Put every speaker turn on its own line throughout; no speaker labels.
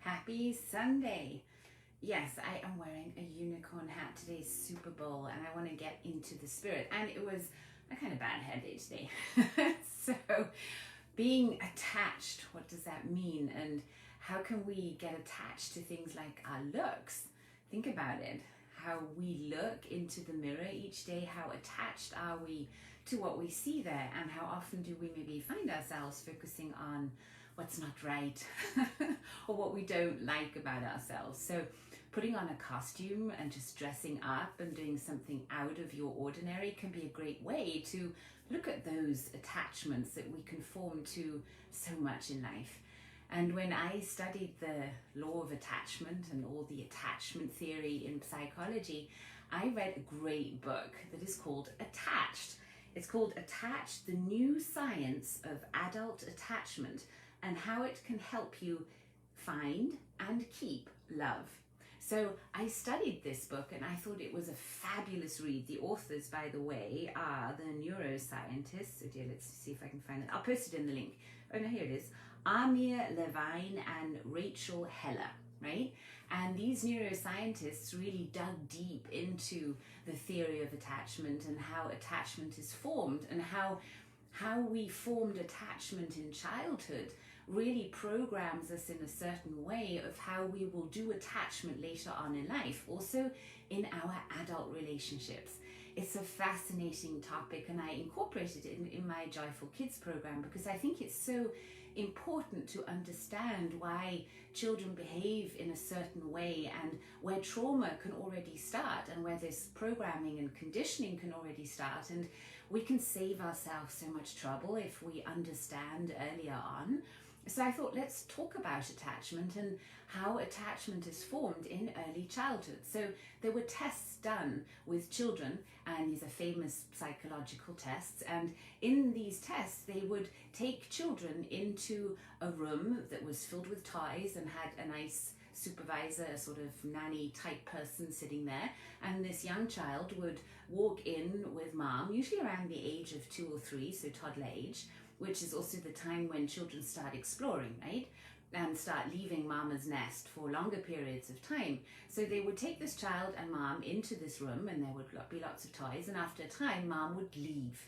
Happy Sunday. Yes, I am wearing a unicorn hat. Today's Super Bowl and I want to get into the spirit. And it was a kind of bad hair day today. So being attached, what does that mean? And how can we get attached to things like our looks? Think about it. How we look into the mirror each day, how attached are we to what we see there, and how often do we maybe find ourselves focusing on what's not right or what we don't like about ourselves. So putting on a costume and just dressing up and doing something out of your ordinary can be a great way to look at those attachments that we conform to so much in life. And when I studied the law of attachment and all the attachment theory in psychology, I read a great book that is called Attached. It's called Attached, the New Science of Adult Attachment and How It Can Help You Find and Keep Love. So I studied this book and I thought it was a fabulous read. The authors, by the way, are the neuroscientists. Oh dear, let's see if I can find it. I'll post it in the link. Oh no, here it is. Amir Levine and Rachel Heller, right? And these neuroscientists really dug deep into the theory of attachment and how attachment is formed and how we formed attachment in childhood really programs us in a certain way of how we will do attachment later on in life, also in our adult relationships. It's a fascinating topic and I incorporated it in my Joyful Kids program because I think it's so important to understand why children behave in a certain way and where trauma can already start and where this programming and conditioning can already start, and we can save ourselves so much trouble if we understand earlier on. So I thought, let's talk about attachment and how attachment is formed in early childhood. So there were tests done with children, and these are famous psychological tests. And in these tests, they would take children into a room that was filled with toys and had a nice supervisor, a sort of nanny type person sitting there. And this young child would walk in with mom, usually around the age of 2 or 3, so toddler age, which is also the time when children start exploring, right? And start leaving mama's nest for longer periods of time. So they would take this child and mom into this room and there would be lots of toys, and after a time mom would leave.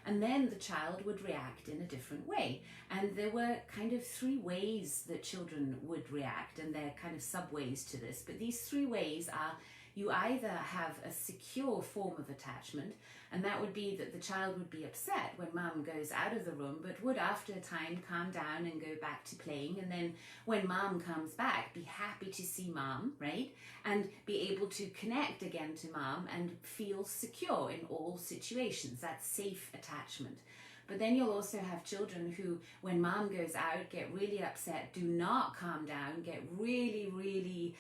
And then the child would react in a different way. And there were kind of 3 ways that children would react, and they're kind of subways to this. But these 3 ways are: you either have a secure form of attachment, and that would be that the child would be upset when mom goes out of the room, but would after a time calm down and go back to playing. And then when mom comes back, be happy to see mom, right? And be able to connect again to mom and feel secure in all situations. That's safe attachment. But then you'll also have children who, when mom goes out, get really upset, do not calm down, get really, really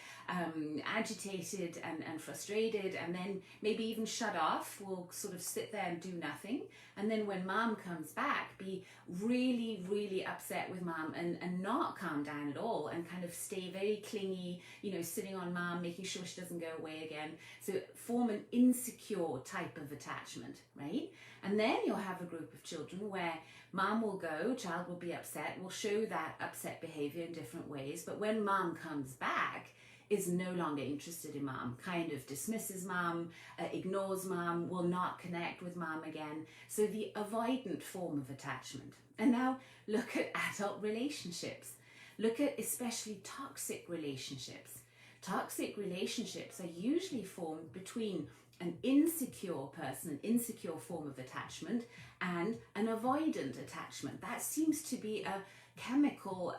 agitated and frustrated, and then maybe even shut off, will sort of sit there and do nothing. And then when mom comes back, be really, really upset with mom and not calm down at all and kind of stay very clingy, sitting on mom, making sure she doesn't go away again. So form an insecure type of attachment, right? And then you'll have a group of children where mom will go, child will be upset, will show that upset behavior in different ways, but when mom comes back, is no longer interested in mom, kind of dismisses mom, ignores mom, will not connect with mom again. So the avoidant form of attachment. And now look at adult relationships. Look at especially toxic relationships. Toxic relationships are usually formed between an insecure person, an insecure form of attachment, and an avoidant attachment. That seems to be a chemical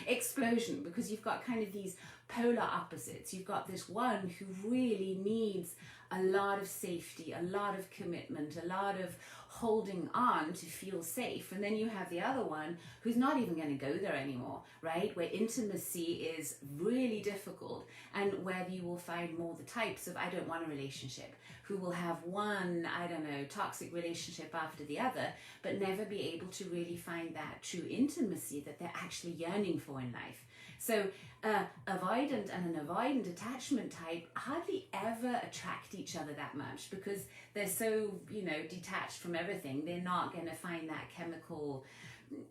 explosion because you've got kind of these polar opposites. You've got this one who really needs a lot of safety, a lot of commitment, a lot of holding on to feel safe. And then you have the other one who's not even going to go there anymore, right? Where intimacy is really difficult, and where you will find more the types of I don't want a relationship, who will have one, toxic relationship after the other, but never be able to really find that true intimacy that they're actually yearning for in life. So avoidant and an avoidant attachment type hardly ever attract each other that much because they're so, detached from everything. They're not going to find that chemical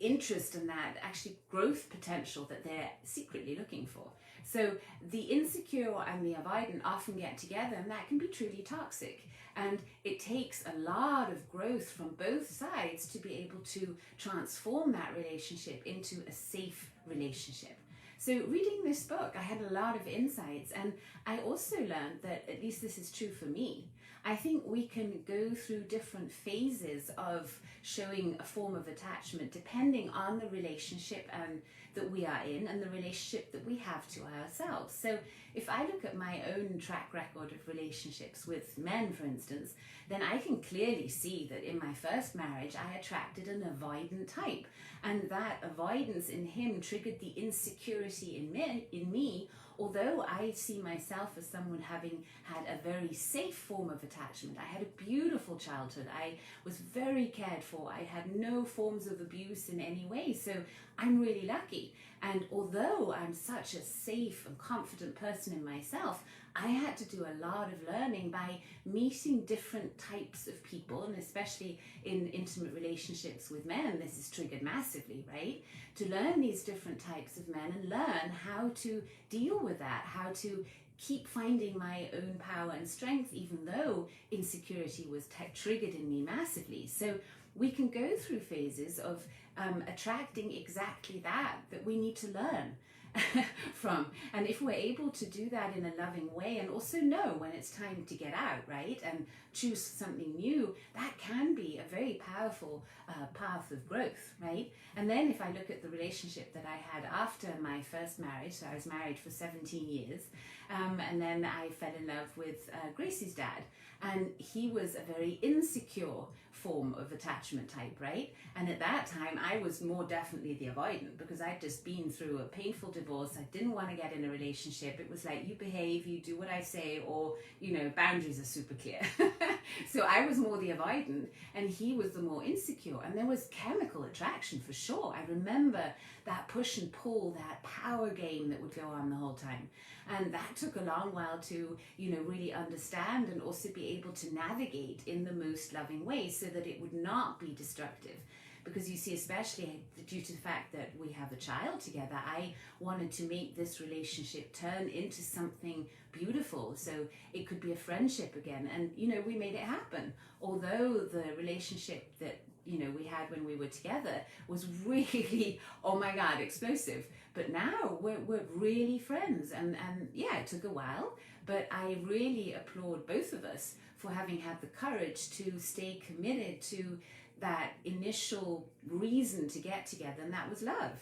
interest and that actually growth potential that they're secretly looking for. So the insecure and the avoidant often get together, and that can be truly toxic. And it takes a lot of growth from both sides to be able to transform that relationship into a safe relationship. So reading this book, I had a lot of insights, and I also learned that, at least this is true for me, I think we can go through different phases of showing a form of attachment depending on the relationship that we are in and the relationship that we have to ourselves. So if I look at my own track record of relationships with men, for instance, then I can clearly see that in my first marriage I attracted an avoidant type, and that avoidance in him triggered the insecurity in me. Although I see myself as someone having had a very safe form of attachment. I had a beautiful childhood. I was very cared for. I had no forms of abuse in any way. So I'm really lucky. And although I'm such a safe and confident person in myself, I had to do a lot of learning by meeting different types of people, and especially in intimate relationships with men, this is triggered massively, right? To learn these different types of men and learn how to deal with that, how to keep finding my own power and strength, even though insecurity was triggered in me massively. So we can go through phases of attracting exactly that we need to learn from. And if we're able to do that in a loving way, and also know when it's time to get out, right, and choose something new, that can be a very powerful path of growth, right? And then if I look at the relationship that I had after my first marriage, so I was married for 17 years, and then I fell in love with Gracie's dad, and he was a very insecure form of attachment type, right? And at that time I was more definitely the avoidant, because I'd just been through a painful divorce. I didn't want to get in a relationship. It was like, you behave, you do what I say, or, you know, boundaries are super clear. So I was more the avoidant, and he was the more insecure, and there was chemical attraction for sure. I remember that push and pull, that power game that would go on the whole time. And that took a long while to, you know, really understand and also be able to navigate in the most loving way so that it would not be destructive. Because you see, especially due to the fact that we have a child together, I wanted to make this relationship turn into something beautiful. So it could be a friendship again. And, you know, we made it happen. Although the relationship that, you know, we had when we were together was really, oh my God, explosive. But now we're really friends. And yeah, it took a while, but I really applaud both of us for having had the courage to stay committed to that initial reason to get together, and that was love.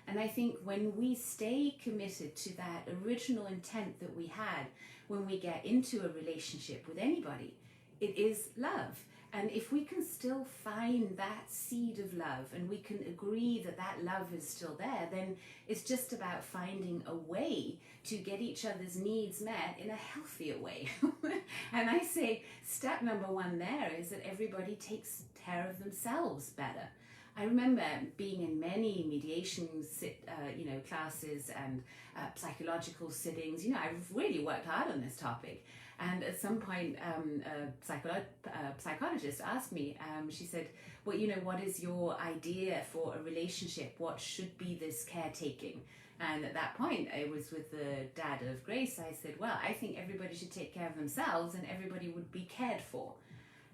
And I think when we stay committed to that original intent that we had when we get into a relationship with anybody, it is love. And if we can still find that seed of love, and we can agree that that love is still there, then it's just about finding a way to get each other's needs met in a healthier way. And I say step number one there is that everybody takes care of themselves better. I remember being in many mediation classes and psychological sittings. You know, I've really worked hard on this topic. And at some point, a psychologist asked me, she said, well, you know, what is your idea for a relationship? What should be this caretaking? And at that point, I was with the dad of Grace. I said, well, I think everybody should take care of themselves and everybody would be cared for.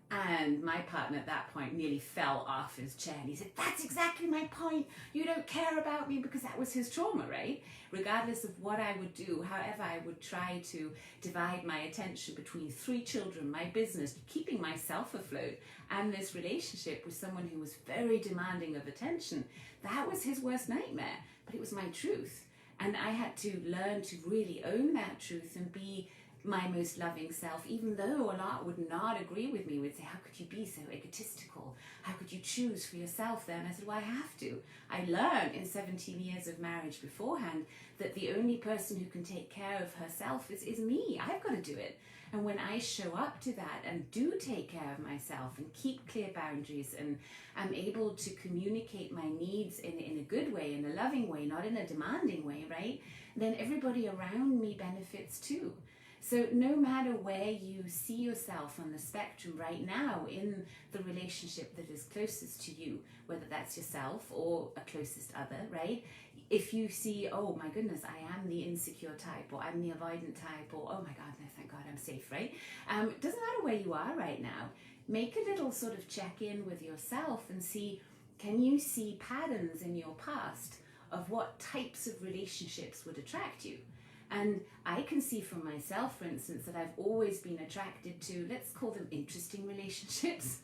And my partner at that point nearly fell off his chair, and he said, that's exactly my point. You don't care about me, because that was his trauma, right? Regardless of what I would do, however I would try to divide my attention between 3 children, my business, keeping myself afloat, and this relationship with someone who was very demanding of attention, that was his worst nightmare, but it was my truth. And I had to learn to really own that truth and be my most loving self, even though a lot would not agree with me, would say, how could you be so egotistical? How could you choose for yourself then? I said, well, I have to. I learned in 17 years of marriage beforehand that the only person who can take care of herself is me. I've got to do it. And when I show up to that and do take care of myself and keep clear boundaries, and I'm able to communicate my needs in a good way, in a loving way, not in a demanding way, right? Then everybody around me benefits too. So no matter where you see yourself on the spectrum right now in the relationship that is closest to you, whether that's yourself or a closest other, right? If you see, oh my goodness, I am the insecure type, or I'm the avoidant type, or oh my God, no, thank God I'm safe, right? It doesn't matter where you are right now. Make a little sort of check-in with yourself and see, can you see patterns in your past of what types of relationships would attract you? And I can see from myself, for instance, that I've always been attracted to, let's call them interesting relationships,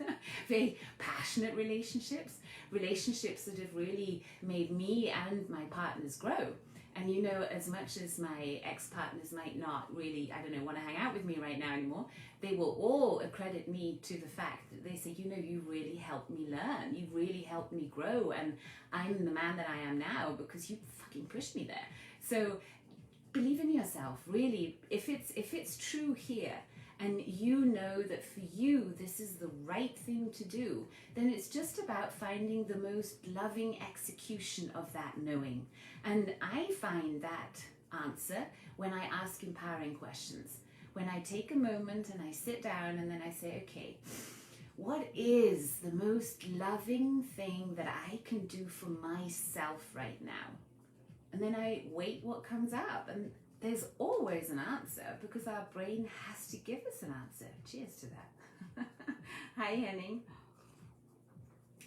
very passionate relationships, relationships that have really made me and my partners grow. And you know, as much as my ex-partners might not really, I don't know, want to hang out with me right now anymore, they will all accredit me to the fact that they say, you know, you really helped me learn, you really helped me grow, and I'm the man that I am now because you fucking pushed me there. So believe in yourself, really. If it's true here, and you know that for you this is the right thing to do, then it's just about finding the most loving execution of that knowing. And I find that answer when I ask empowering questions. When I take a moment and I sit down and then I say, okay, what is the most loving thing that I can do for myself right now? And then I wait what comes up, and there's always an answer because our brain has to give us an answer. Cheers to that. Hi, Henning.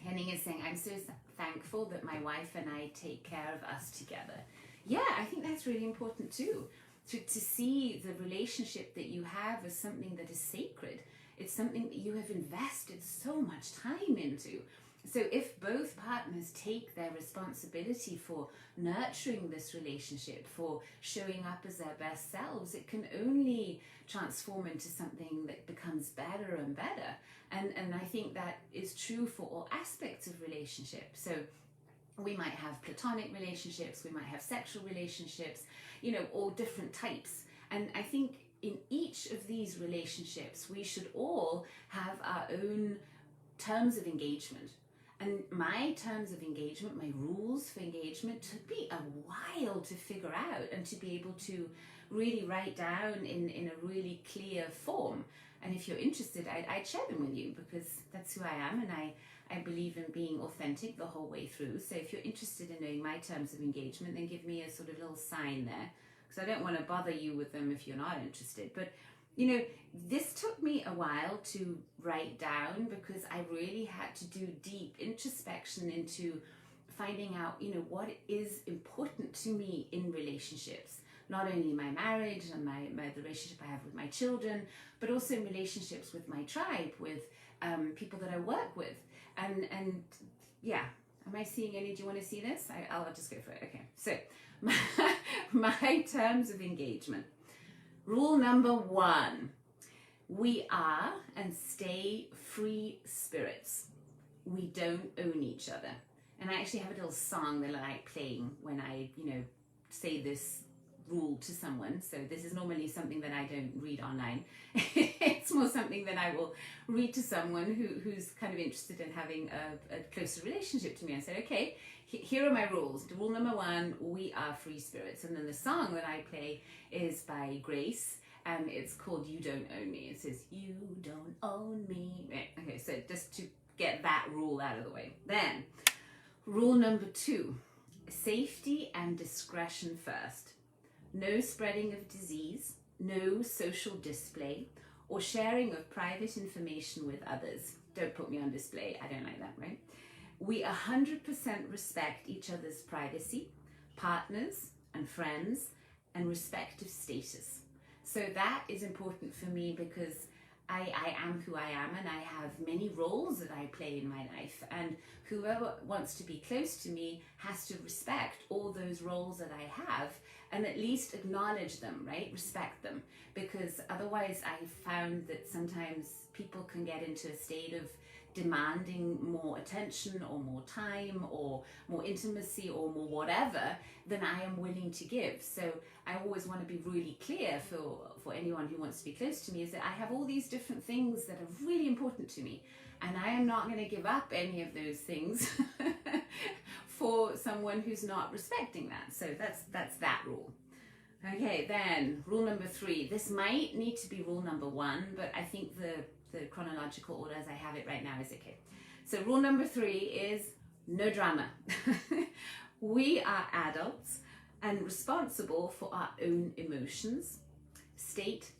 Henning is saying, I'm so thankful that my wife and I take care of us together. Yeah, I think that's really important too. To see the relationship that you have as something that is sacred. It's something that you have invested so much time into. So if both partners take their responsibility for nurturing this relationship, for showing up as their best selves, it can only transform into something that becomes better and better. And I think that is true for all aspects of relationships. So we might have platonic relationships, we might have sexual relationships, you know, all different types. And I think in each of these relationships, we should all have our own terms of engagement. And my terms of engagement, my rules for engagement, took me a while to figure out and to be able to really write down in a really clear form. And if you're interested, I'd share them with you because that's who I am, and I believe in being authentic the whole way through. So if you're interested in knowing my terms of engagement, then give me a sort of little sign there, because I don't want to bother you with them if you're not interested. But you know, this took me a while to write down because I really had to do deep introspection into finding out, you know, what is important to me in relationships. Not only my marriage and the relationship I have with my children, but also in relationships with my tribe, with people that I work with. And yeah, am I seeing any? Do you want to see this? I'll just go for it. Okay, so my terms of engagement. Rule number 1, we are and stay free spirits. We don't own each other. And I actually have a little song that I like playing when I, you know, say this rule to someone. So this is normally something that I don't read online. It's more something that I will read to someone who's kind of interested in having a closer relationship to me. I said, okay, here are my rules. Rule number 1, we are free spirits. And then the song that I play is by Grace, and it's called You Don't Own Me. It says, you don't own me. Okay, so just to get that rule out of the way. Then, rule number 2, safety and discretion first. No spreading of disease, no social display, or sharing of private information with others. Don't put me on display. I don't like that, right? We 100% respect each other's privacy, partners and friends, and respective status. So that is important for me because I am who I am, and I have many roles that I play in my life, and whoever wants to be close to me has to respect all those roles that I have and at least acknowledge them, right? Respect them, because otherwise I found that sometimes people can get into a state of demanding more attention or more time or more intimacy or more whatever than I am willing to give. So I always want to be really clear for anyone who wants to be close to me is that I have all these different things that are really important to me, and I am not going to give up any of those things for someone who's not respecting that. So that's that rule. Okay, then rule number 3. This might need to be rule number 1, but I think the chronological order as I have it right now is okay. So rule number 3 is no drama. We are adults and responsible for our own emotions, state,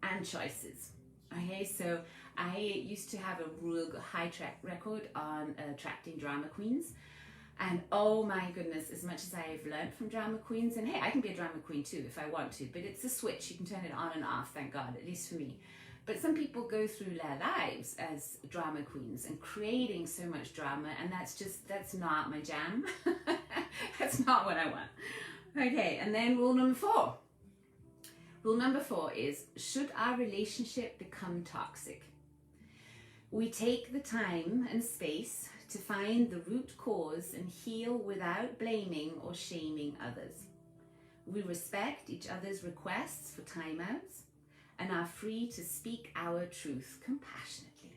and choices. Okay, so I used to have a real high track record on attracting drama queens. And oh my goodness, as much as I've learned from drama queens, and hey, I can be a drama queen too if I want to, but it's a switch. You can turn it on and off, thank God, at least for me. But some people go through their lives as drama queens and creating so much drama, and that's not my jam. That's not what I want. Okay, and then rule number 4. Rule number 4 is, should our relationship become toxic, we take the time and space to find the root cause and heal without blaming or shaming others. We respect each other's requests for timeouts and are free to speak our truth compassionately.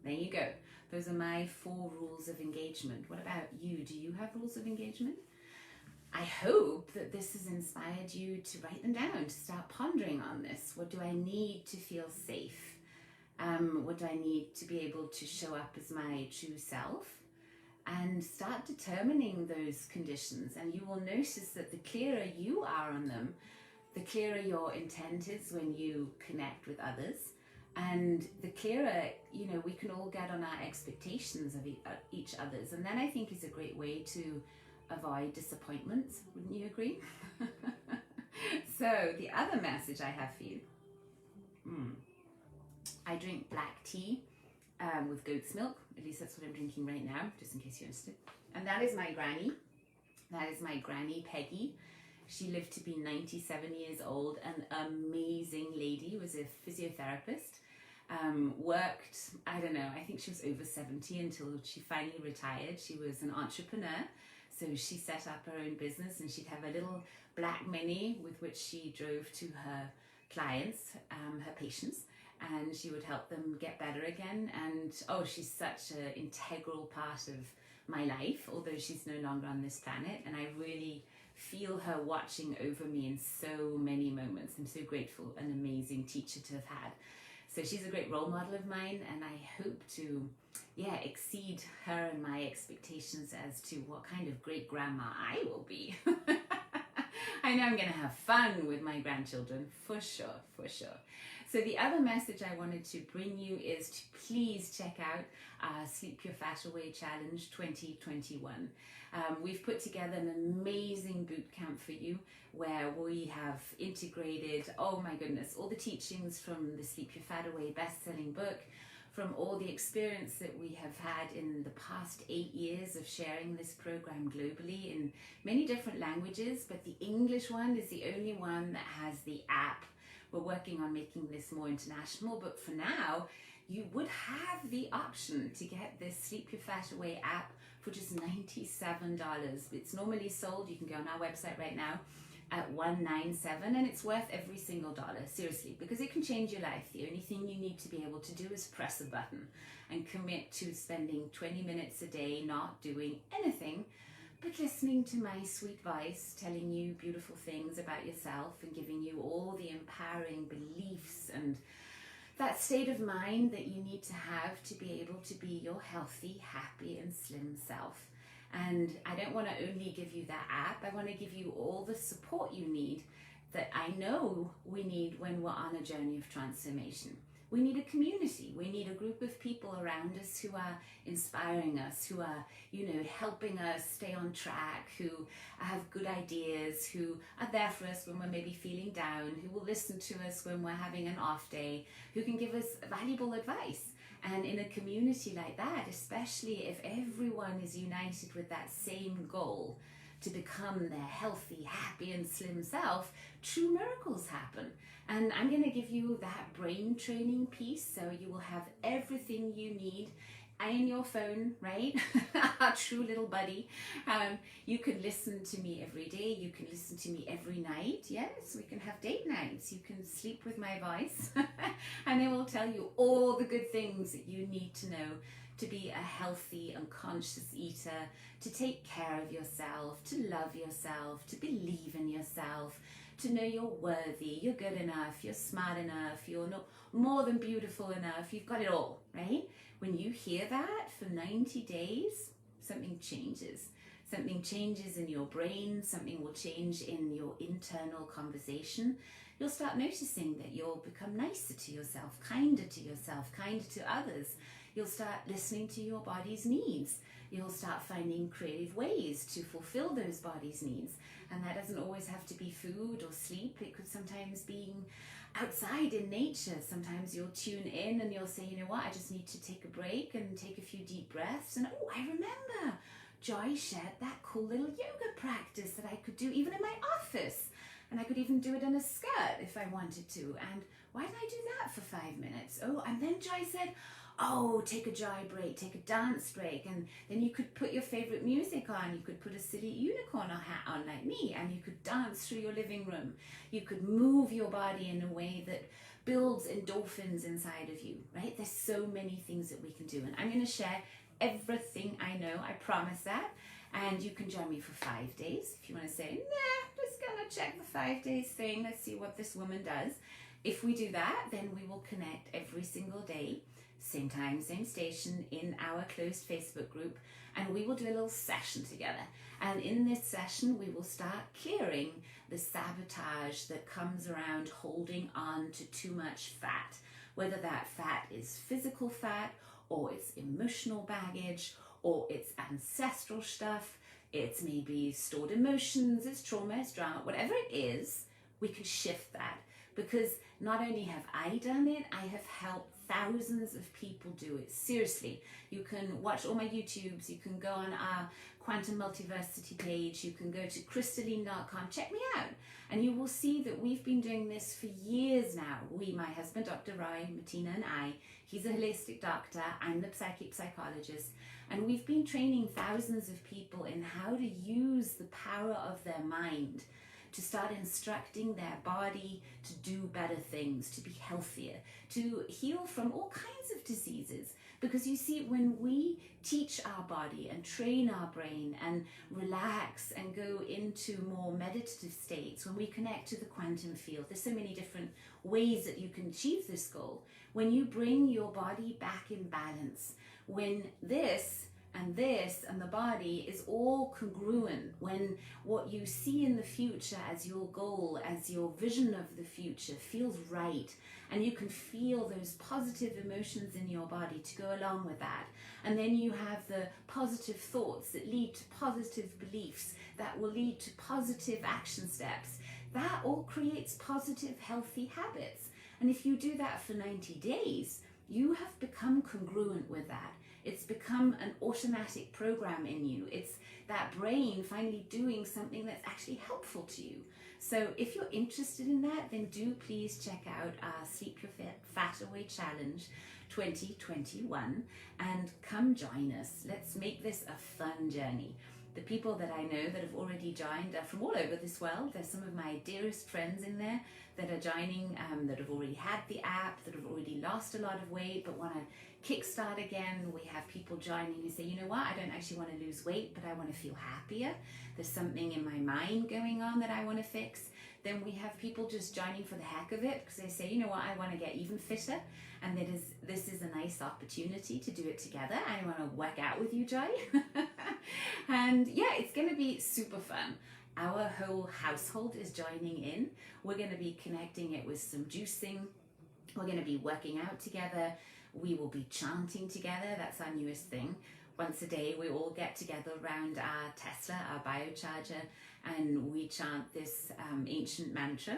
There you go. Those are my 4 rules of engagement. What about you? Do you have rules of engagement? I hope that this has inspired you to write them down, to start pondering on this. What do I need to feel safe? What do I need to be able to show up as my true self? And start determining those conditions. And you will notice that the clearer you are on them, the clearer your intent is when you connect with others. And the clearer, we can all get on our expectations of each other's. And then I think is a great way to avoid disappointments. Wouldn't you agree? So the other message I have for you. I drink black tea with goat's milk. At least that's what I'm drinking right now, just in case you're interested. And that is my granny. That is my Granny Peggy. She lived to be 97 years old, an amazing lady, was a physiotherapist. Worked, I don't know, I think she was over 70 until she finally retired. She was an entrepreneur. So she set up her own business, and she'd have a little black Mini with which she drove to her clients, her patients, and she would help them get better again. And oh, she's such an integral part of my life, although she's no longer on this planet. And I really feel her watching over me in so many moments. I'm so grateful, an amazing teacher to have had. So she's a great role model of mine, and I hope to, exceed her and my expectations as to what kind of great grandma I will be. I know I'm going to have fun with my grandchildren, for sure, for sure. So the other message I wanted to bring you is to please check out our Sleep Your Fat Away Challenge 2021. We've put together an amazing boot camp for you where we have integrated, oh my goodness, all the teachings from the Sleep Your Fat Away best-selling book, from all the experience that we have had in the past 8 years of sharing this program globally in many different languages, but the English one is the only one that has the app. We're working on making this more international, but for now, you would have the option to get this Sleep Your Fat Away app for just $97. It's normally sold, you can go on our website right now, at $197, and it's worth every single dollar, seriously, because it can change your life. The only thing you need to be able to do is press a button and commit to spending 20 minutes a day not doing anything but listening to my sweet voice, telling you beautiful things about yourself and giving you all the empowering beliefs and that state of mind that you need to have to be able to be your healthy, happy, and slim self. And I don't want to only give you that app, I want to give you all the support you need that I know we need when we're on a journey of transformation. We need a community. We need a group of people around us who are inspiring us, who are, helping us stay on track, who have good ideas, who are there for us when we're maybe feeling down, who will listen to us when we're having an off day, who can give us valuable advice. And in a community like that, especially if everyone is united with that same goal, to become their healthy, happy, and slim self, true miracles happen. And I'm going to give you that brain training piece, so you will have everything you need in your phone, right? Our true little buddy. You can listen to me every day. You can listen to me every night. Yes, we can have date nights. You can sleep with my voice. And I will tell you all the good things that you need to know to be a healthy and conscious eater, to take care of yourself, to love yourself, to believe in yourself, to know you're worthy, you're good enough, you're smart enough, you're not more than beautiful enough, you've got it all, right? When you hear that for 90 days, something changes. Something changes in your brain, something will change in your internal conversation. You'll start noticing that you'll become nicer to yourself, kinder to others. You'll start listening to your body's needs. You'll start finding creative ways to fulfill those body's needs. And that doesn't always have to be food or sleep. It could sometimes be outside in nature. Sometimes you'll tune in and you'll say, you know what, I just need to take a break and take a few deep breaths. And oh, I remember Joy shared that cool little yoga practice that I could do even in my office. And I could even do it in a skirt if I wanted to. And why didn't I do that for 5 minutes? Oh, and then Joy said, oh, take a joy break, take a dance break. And then you could put your favorite music on. You could put a silly unicorn hat on like me, and you could dance through your living room. You could move your body in a way that builds endorphins inside of you, right? There's so many things that we can do. And I'm going to share everything I know, I promise that. And you can join me for 5 days. If you want to say, nah, just gonna check the 5 days thing, let's see what this woman does. If we do that, then we will connect every single day, same time, same station, in our closed Facebook group, and we will do a little session together. And in this session, we will start clearing the sabotage that comes around holding on to too much fat, whether that fat is physical fat, or it's emotional baggage, or it's ancestral stuff, it's maybe stored emotions, it's trauma, it's drama, whatever it is, we can shift that. Because not only have I done it, I have helped thousands of people do it. Seriously, you can watch all my YouTubes, you can go on our Quantum Multiversity page, you can go to crystalline.com, check me out, and you will see that we've been doing this for years now. We, my husband, Dr. Roy, Martina and I, he's a holistic doctor, I'm the psychologist, and we've been training thousands of people in how to use the power of their mind to start instructing their body to do better things, to be healthier, to heal from all kinds of diseases. Because you see, when we teach our body and train our brain and relax and go into more meditative states, when we connect to the quantum field, there's so many different ways that you can achieve this goal. When you bring your body back in balance, when this and the body is all congruent, when what you see in the future as your goal, as your vision of the future feels right, and you can feel those positive emotions in your body to go along with that, and then you have the positive thoughts that lead to positive beliefs that will lead to positive action steps, that all creates positive, healthy habits. And if you do that for 90 days, you have become congruent with that. It's become an automatic program in you. It's that brain finally doing something that's actually helpful to you. So if you're interested in that, then do please check out our Sleep Your Fat Away Challenge 2021 and come join us. Let's make this a fun journey. The people that I know that have already joined are from all over this world. There's some of my dearest friends in there that are joining, that have already had the app, that have already lost a lot of weight but want to kickstart again. We have people joining who say, you know what, I don't actually want to lose weight, but I want to feel happier. There's something in my mind going on that I want to fix. Then we have people just joining for the heck of it because they say, you know what, I want to get even fitter, and this is a nice opportunity to do it together. I want to work out with you, Joy. And yeah, it's going to be super fun. Our whole household is joining in. We're going to be connecting it with some juicing. We're going to be working out together. We will be chanting together. That's our newest thing. Once a day, we all get together around our Tesla, our biocharger, and we chant this ancient mantra,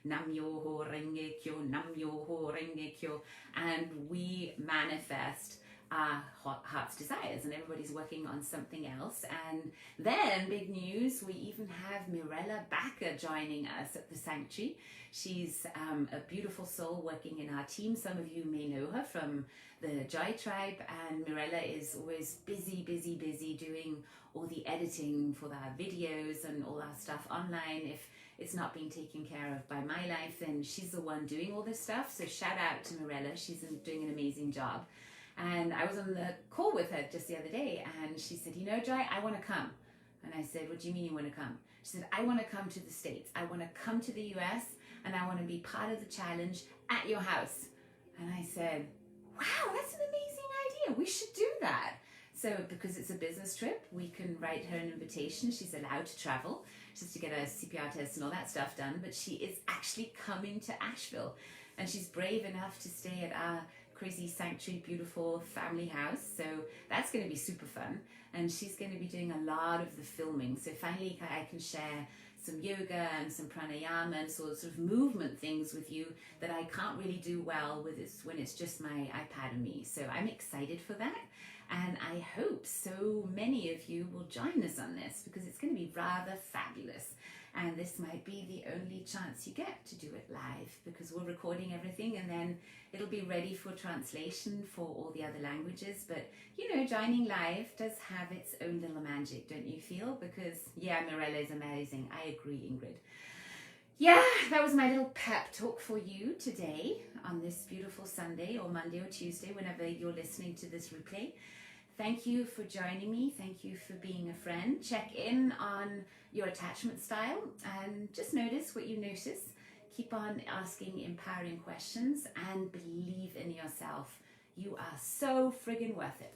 Nam Myoho Renge Kyo, Nam Myoho Renge Kyo, and we manifest our heart's desires, and everybody's working on something else. And then, big news, we even have Mirella Backer joining us at the Sanctuary. She's a beautiful soul working in our team. Some of you may know her from the Joy Tribe, and Mirella is always busy doing all the editing for our videos and all our stuff online. If it's not being taken care of by my life, then she's the one doing all this stuff. So shout out to Mirella, she's doing an amazing job. And I was on the call with her just the other day, and she said, you know, Joy, I want to come. And I said, what do you mean you want to come? She said, I want to come to the States. I want to come to the US and I want to be part of the challenge at your house. And I said, wow, that's an amazing idea. We should do that. So because it's a business trip, we can write her an invitation. She's allowed to travel. She has to get a CPR test and all that stuff done, but she is actually coming to Asheville. And she's brave enough to stay at our crazy sanctuary, beautiful family house. So that's going to be super fun. And she's going to be doing a lot of the filming. So finally I can share some yoga and some pranayama and sort of movement things with you that I can't really do well with this when it's just my iPad and me. So I'm excited for that. And I hope so many of you will join us on this because it's going to be rather fabulous. And this might be the only chance you get to do it live because we're recording everything and then it'll be ready for translation for all the other languages. But, you know, joining live does have its own little magic, don't you feel? Because, yeah, Mirella is amazing. I agree, Ingrid. Yeah, that was my little pep talk for you today on this beautiful Sunday or Monday or Tuesday, whenever you're listening to this replay. Thank you for joining me. Thank you for being a friend. Check in on your attachment style and just notice what you notice. Keep on asking empowering questions and believe in yourself. You are so friggin' worth it.